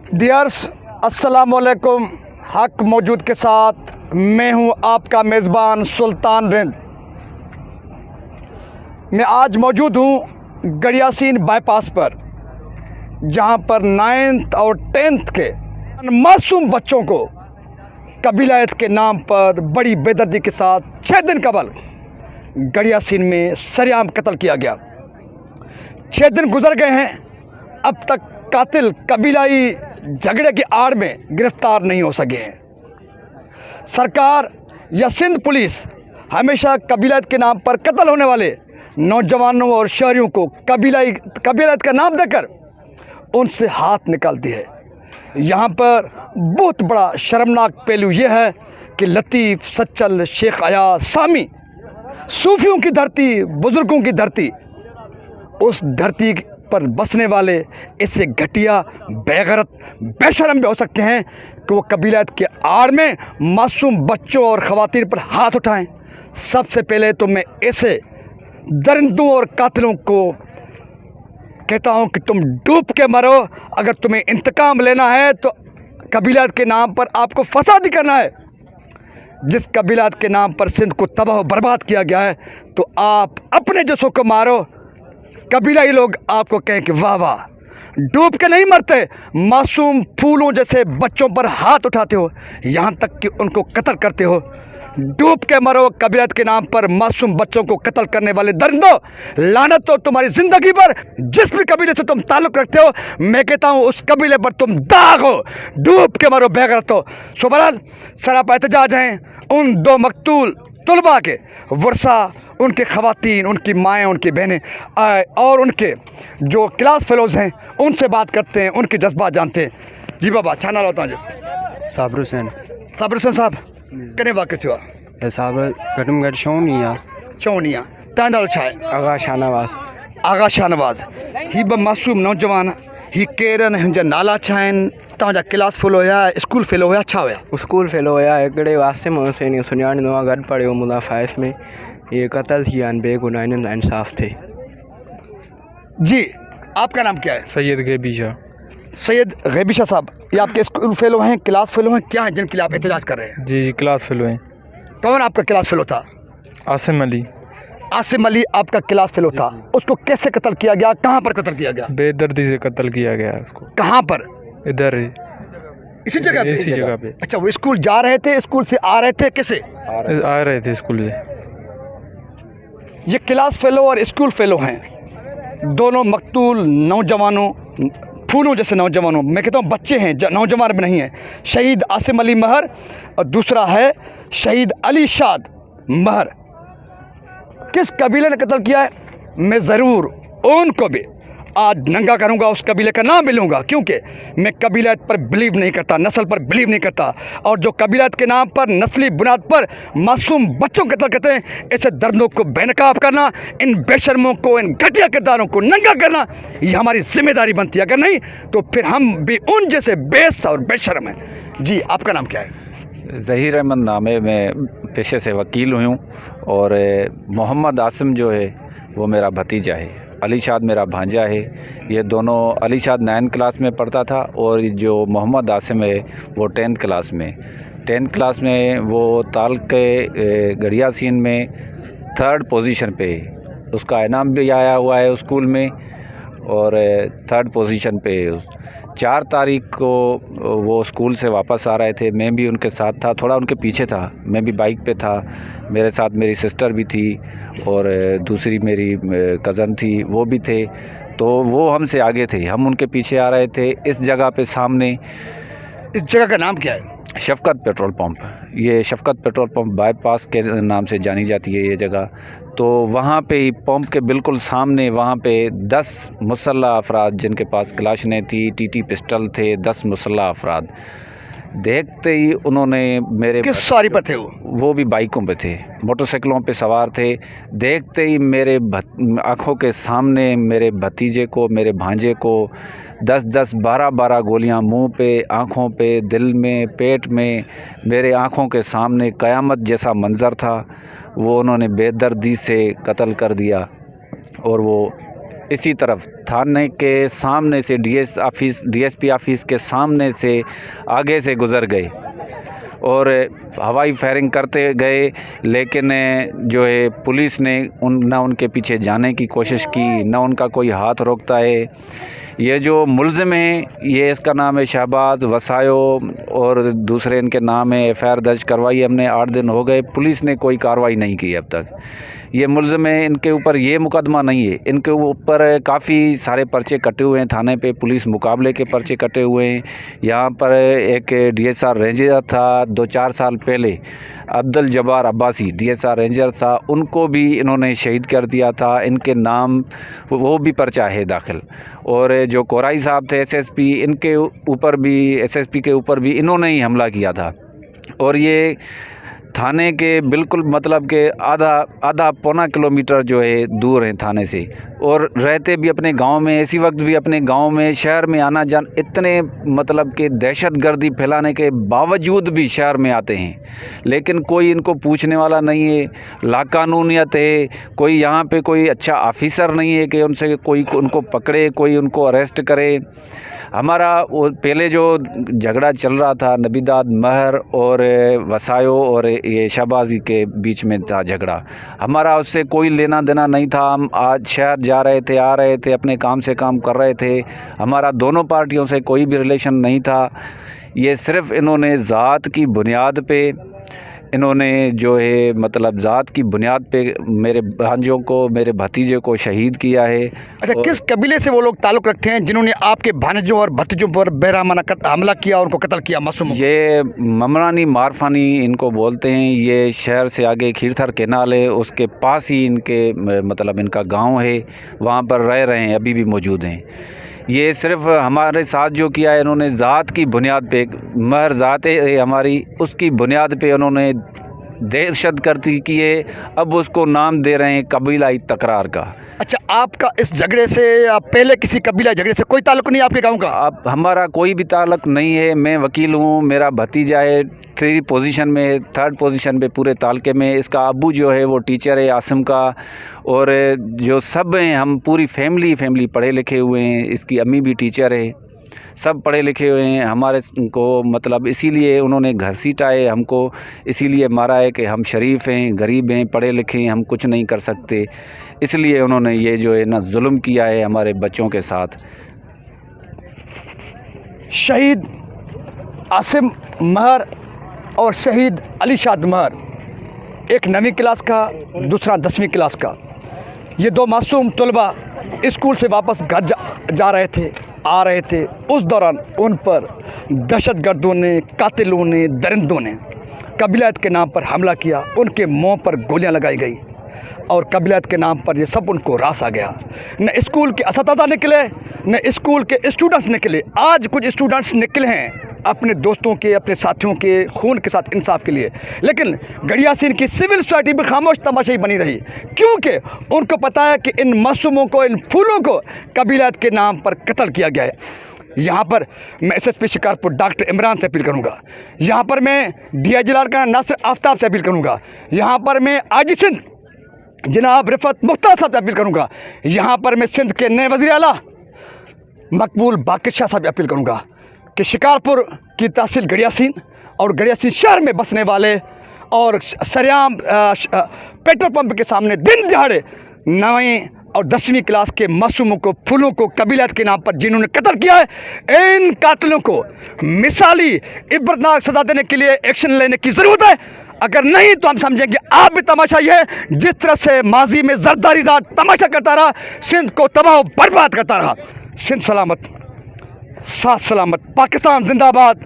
Dears अस्सलाम वालेकुम। हक मौजूद के साथ मैं हूं आपका मेज़बान सुल्तान रिंद। मैं आज मौजूद हूं गड़ियासीन बाईपास पर, जहां पर 9th और 10th के मासूम बच्चों को कबीलायत के नाम पर बड़ी बेदर्दी के साथ 6 दिन कबल गड़ियासीन में सरेआम कत्ल किया गया। 6 दिन गुजर गए हैं, अब तक कातिल कबीलाई झगड़े की आड़ में गिरफ्तार नहीं हो सके हैं। सरकार या सिंध पुलिस हमेशा कबीलायत के नाम पर कत्ल होने वाले नौजवानों और शहरियों को कबीलायत का नाम देकर उनसे हाथ निकालती है। यहाँ पर बहुत बड़ा शर्मनाक पहलू यह है कि लतीफ़, सच्चल, शेख अयाज, सामी, सूफियों की धरती, बुज़ुर्गों की धरती, उस धरती पर बसने वाले ऐसे घटिया, बेगैरत, बेशरम भी हो सकते हैं कि वो कबीलायत के आड़ में मासूम बच्चों और ख़वातीन पर हाथ उठाएं। सबसे पहले तो मैं ऐसे दरिंदों और कातिलों को कहता हूं कि तुम डूब के मरो। अगर तुम्हें इंतकाम लेना है तो कबीलायत के नाम पर आपको फसाद ही करना है। जिस कबीलायत के नाम पर सिंध को तबाह बर्बाद किया गया है, तो आप अपने जैसों को मारो। कबीलाई लोग आपको कहें कि वाह वाह, डूब के नहीं मरते, मासूम फूलों जैसे बच्चों पर हाथ उठाते हो, यहाँ तक कि उनको कत्ल करते हो। डूब के मरो कबीलायत के नाम पर मासूम बच्चों को कत्ल करने वाले दरिंदों। लानत हो तुम्हारी ज़िंदगी पर। जिस भी कबीले से तुम ताल्लुक़ रखते हो, मैं कहता हूँ उस कबीले पर तुम दाग हो। डूब के मरो बेगैरत हो। सो बहरहाल सरापा एहतजाज हैं उन 2 मकतूल तलबा के वर्षा, उनके ख़वातीन, उनकी माएँ, उनकी बहनें और उनके जो क्लास फेलोज़ हैं, उनसे बात करते हैं, उनके जज्बात जानते हैं। जी बाबा, छाना लाता हूँ। साबिर हुसैन साहब कने वाक़ थियो साहब घटमघट शौनिया चौनिया तांडल छाए आगा शाहनवाज़ ही ब मासूम नौजवान ही केरन हिंजा नाला छाइन तव्हांजा क्लास फेलो हुआ, स्कूल फेलो हुआ, छा हुआ? स्कूल फेलो हुआ हिकिड़े वासिम हुसैन सुञाणींदो आहे, गॾु पढ़ियो मुला 5 में। ये कत्ल थी आहिनि बेगुनाहनि, इंसाफ़ थे। जी, आपका नाम क्या है? सैयद गेबीशा। सैयद गैबिशा साहब, ये आपके स्कूल फेलो हैं, क्लास फेलो हैं, क्या हैं जिनके लिए आप एहतजाज कर रहे हैं? जी, क्लास फेलो हैं। कौन आपका क्लास फेलो था? आसिम अली। आसिम अली आपका क्लास फेलो था। उसको कैसे कत्ल किया गया, कहाँ पर कत्ल किया गया? बेदर्दी से कत्ल किया गया उसको। कहाँ पर? इधर इसी जगह पे? इसी जगह पे। अच्छा, वो स्कूल जा रहे थे, स्कूल से आ रहे थे, कैसे आ रहे थे स्कूल से? ये क्लास फेलो और स्कूल फेलो हैं, दोनों मकतूल नौजवानों, फूलों जैसे नौजवानों। मैं कहता हूँ बच्चे हैं, नौजवान भी नहीं हैं। शहीद आसिम अली महर और दूसरा है शहीद अली शाद महर। किस कबीले ने कत्ल किया है, मैं ज़रूर उनको भी आज नंगा करूंगा, उस कबीले का नाम भी लूँगा, क्योंकि मैं कबीलायत पर बिलीव नहीं करता, नस्ल पर बिलीव नहीं करता। और जो कबीलायत के नाम पर नस्ली बुनियाद पर मासूम बच्चों को कत्ल करते हैं, ऐसे दर्दों को बेनकाब करना, इन बेशर्मों को, इन घटिया किरदारों को नंगा करना, ये हमारी जिम्मेदारी बनती है। अगर नहीं तो फिर हम भी उन जैसे बेस और बेशर्म हैं। जी, आपका नाम क्या है? ज़हीर अहमद नाम है, मैं पेशे से वकील हूँ। और मोहम्मद आसिम जो है वो मेरा भतीजा है, अली शाद मेरा भांजा है। ये दोनों, अली शाद 9th क्लास में पढ़ता था और जो मोहम्मद आसिम है वो 10th क्लास में। 10th क्लास में वो ताल के गड़ियासीन में 3rd पोजीशन पे है। उसका इनाम भी आया हुआ है स्कूल में, और 3rd पोजीशन पे है। 4 तारीख को वो स्कूल से वापस आ रहे थे, मैं भी उनके साथ था, थोड़ा उनके पीछे था, मैं भी बाइक पे था। मेरे साथ मेरी सिस्टर भी थी और दूसरी मेरी कज़न थी, वो भी थे। तो वो हमसे आगे थे, हम उनके पीछे आ रहे थे। इस जगह पे सामने, इस जगह का नाम क्या है? शफ़क़त पेट्रोल पंप। ये शफ़क़त पेट्रोल पंप बाईपास के नाम से जानी जाती है ये जगह। तो वहाँ पे ही पंप के बिल्कुल सामने, वहाँ पे 10 मुसल्लह अफराद जिनके पास क्लाशनें थी, टीटी पिस्टल थे, 10 मुसल्लह अफराद। देखते ही उन्होंने मेरे, किस सवारी पर थे वो भी बाइकों पे थे, मोटरसाइकिलों पे सवार थे। देखते ही मेरे आँखों के सामने मेरे भतीजे को, मेरे भांजे को 10-10, 12-12 गोलियां मुंह पे, आँखों पे, दिल में, पेट में, मेरे आँखों के सामने क़यामत जैसा मंज़र था। वो उन्होंने बेदर्दी से कत्ल कर दिया और वो इसी तरफ थाने के सामने से डीएसपी ऑफिस के सामने से आगे से गुज़र गए और हवाई फायरिंग करते गए, लेकिन जो है पुलिस ने ना उनके पीछे जाने की कोशिश की, ना उनका कोई हाथ रोकता है। ये जो मुलज़िम है, ये इसका नाम है शहबाज वसायो और दूसरे इनके नाम है। एफआईआर दर्ज करवाई हमने, 8 दिन हो गए, पुलिस ने कोई कार्रवाई नहीं की अब तक। ये मुलज़िम है, इनके ऊपर ये मुकदमा नहीं है, इनके ऊपर काफ़ी सारे पर्चे कटे हुए हैं थाने पे, पुलिस मुकाबले के पर्चे कटे हुए हैं। यहाँ पर एक डीएसआर रेंजर था 2-4 साल पहले, अब्दुल जब्बार अब्बासी डीएसआर रेंजर था, उनको भी इन्होंने शहीद कर दिया था, इनके नाम वो भी पर्चा है दाखिल। और जो कोराई साहब थे एसएसपी, इनके ऊपर भी, एसएसपी के ऊपर भी इन्होंने ही हमला किया था। और ये थाने के बिल्कुल मतलब के आधा पौना किलोमीटर जो है दूर हैं थाने से, और रहते भी अपने गांव में। इसी वक्त भी अपने गांव में, शहर में आना जान, इतने मतलब के दहशतगर्दी फैलाने के बावजूद भी शहर में आते हैं, लेकिन कोई इनको पूछने वाला नहीं है। लाकानूनियत है, कोई यहाँ पे कोई अच्छा ऑफिसर नहीं है कि उनसे कोई उनको पकड़े, कोई उनको अरेस्ट करे। हमारा वो पहले जो झगड़ा चल रहा था नबीदाद महर और वसायो और ये शहबाजी के बीच में था झगड़ा, हमारा उससे कोई लेना देना नहीं था। हम आज शहर जा रहे थे, आ रहे थे, अपने काम से काम कर रहे थे, हमारा दोनों पार्टियों से कोई भी रिलेशन नहीं था। ये सिर्फ़ इन्होंने ज़ात की बुनियाद पे, इन्होंने जो है मतलब ज़ात की बुनियाद पे मेरे भांजों को, मेरे भतीजे को शहीद किया है। अच्छा, किस कबीले से वो लोग ताल्लुक़ रखते हैं जिन्होंने आपके भांजों और भतीजों पर बेरहमाना हमला किया और उनको कत्ल किया मासूम? ये ममरानी मारफानी इनको बोलते हैं। ये शहर से आगे खीरथर केनाल है, उसके पास ही इनके मतलब इनका गांव है, वहाँ पर रह रहे हैं, अभी भी मौजूद हैं। ये सिर्फ़ हमारे साथ जो किया है इन्होंने ज़ात की बुनियाद पे, महर ज़ात है हमारी, उसकी बुनियाद पे उन्होंने दहशतगर्दी की है। अब उसको नाम दे रहे हैं कबीलाई तकरार का। अच्छा, आपका इस झगड़े से या पहले किसी कबीला झगड़े से कोई ताल्लुक़ नहीं आपके गांव का? अब हमारा कोई भी ताल्लुक़ नहीं है। मैं वकील हूँ, मेरा भतीजा है 3 पोजीशन में, 3rd पोजीशन पे पूरे तालके में। इसका अब्बू जो है वो टीचर है आसिम का, और जो सब हैं हम पूरी फैमिली पढ़े लिखे हुए हैं। इसकी अम्मी भी टीचर है, सब पढ़े लिखे हुए हैं। हमारे को मतलब इसीलिए उन्होंने घसीटाए हमको, इसीलिए मारा है कि हम शरीफ हैं, गरीब हैं, पढ़े लिखे हैं, हम कुछ नहीं कर सकते, इसलिए उन्होंने ये जो है ना जुल्म किया है हमारे बच्चों के साथ। शहीद आसिम महर और शहीद अलीशाद महर, एक 9वीं क्लास का, दूसरा 10वीं क्लास का। ये 2 मासूम तलबा स्कूल से वापस घर जा रहे थे, आ रहे थे। उस दौरान उन पर दहशतगर्दों ने, कातिलों ने, दरिंदों ने कबीलायत के नाम पर हमला किया। उनके मुंह पर गोलियां लगाई गई और कबीलायत के नाम पर ये सब उनको रास आ गया। न स्कूल के असातिज़ा निकले, न स्कूल के स्टूडेंट्स निकले। आज कुछ स्टूडेंट्स निकले हैं अपने दोस्तों के, अपने साथियों के खून के साथ इंसाफ के लिए, लेकिन गड़ियासीन की सिविल सोसाइटी भी खामोश तमाशाई बनी रही, क्योंकि उनको पता है कि इन मासूमों को, इन फूलों को कबीलायत के नाम पर कत्ल किया गया है। यहाँ पर मैं एसएसपी शिकारपुर डॉक्टर इमरान से अपील करूँगा, यहाँ पर मैं DIG लाड़काना नासिर आफ्ताब से अपील करूँगा, यहाँ पर मैं आजी सिंध जनाब रिफत मुख्तार साहब से अपील करूँगा, यहाँ पर मैं सिंध के नए वज़ीर आला मकबूल बाक़िर शाह साहब से अपील करूँगा कि शिकारपुर की तहसील गड़ियासीन और गड़ियासीन शहर में बसने वाले और सरेआम पेट्रोल पंप के सामने दिन दिहाड़े 9वीं और 10वीं क्लास के मासूमों को, फूलों को कबीलात के नाम पर जिन्होंने कत्ल किया है, इन कातिलों को मिसाली इबरतनाक सज़ा देने के लिए एक्शन लेने की ज़रूरत है। अगर नहीं तो हम समझेंगे आप भी तमाशा ये है, जिस तरह से माजी में जरदारी राज तमाशा करता रहा, सिंध को तबाह बर्बाद करता रहा। सिंध सलामत, साथ सलामत, पाकिस्तान जिंदाबाद।